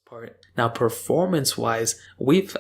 part. Now, performance-wise,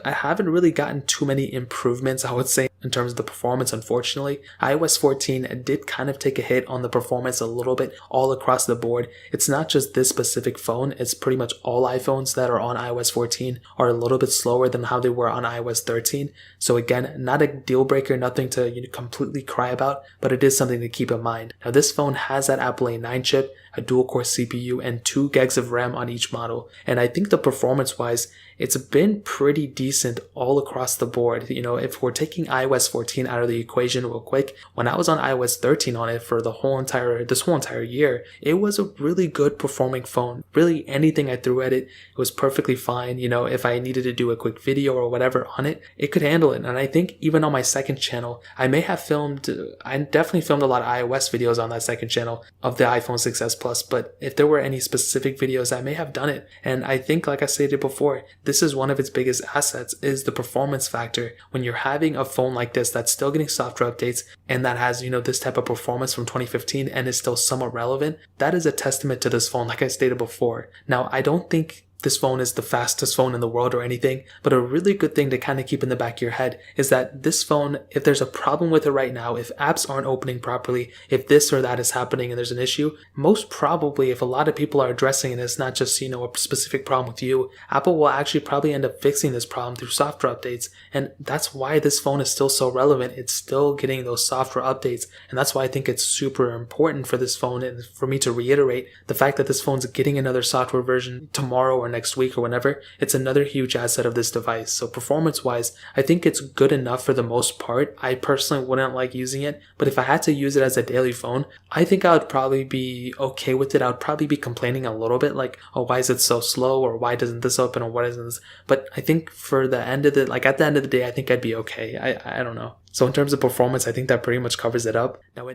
I haven't really gotten too many improvements, I would say, in terms of the performance, unfortunately. iOS 14 did kind of take a hit on the performance a little bit all across the board. It's not just this specific phone, it's pretty much all iPhones that are on iOS 14 are a little bit slower than how they were on iOS 13. So again, not a deal breaker, nothing to completely cry about, but it is something to keep in mind. Now, this phone has that Apple A9 chip, a dual-core CPU, and 2 gigs of RAM on each model. And I think the performance-wise, it's been pretty decent all across the board. If we're taking iOS 14 out of the equation real quick, when I was on iOS 13 on it for this whole entire year, it was a really good performing phone. Really, anything I threw at it, it was perfectly fine. If I needed to do a quick video or whatever on it, it could handle it. And I think even on my second channel, I definitely filmed a lot of iOS videos on that second channel of the iPhone 6s Plus, but if there were any specific videos, I may have done it. And I think, like I stated before, this is one of its biggest assets, is the performance factor. When you're having a phone like this that's still getting software updates and that has, this type of performance from 2015 and is still somewhat relevant, that is a testament to this phone, like I stated before. Now, I don't think this phone is the fastest phone in the world or anything, but a really good thing to kind of keep in the back of your head is that this phone, if there's a problem with it right now, if apps aren't opening properly, if this or that is happening and there's an issue, most probably if a lot of people are addressing it, it's not just, a specific problem with you, Apple will actually probably end up fixing this problem through software updates. And that's why this phone is still so relevant. It's still getting those software updates. And that's why I think it's super important for this phone, and for me to reiterate the fact that this phone's getting another software version tomorrow or next week or whenever. It's another huge asset of this device. So performance wise, I think it's good enough for the most part. I personally wouldn't like using it, but if I had to use it as a daily phone, I think I would probably be okay with it. I would probably be complaining a little bit like, oh, why is it so slow, or why doesn't this open, or what isn't this? But I think for the end of at the end of the day, I think I'd be okay. I don't know. So in terms of performance, I think that pretty much covers it up. Now,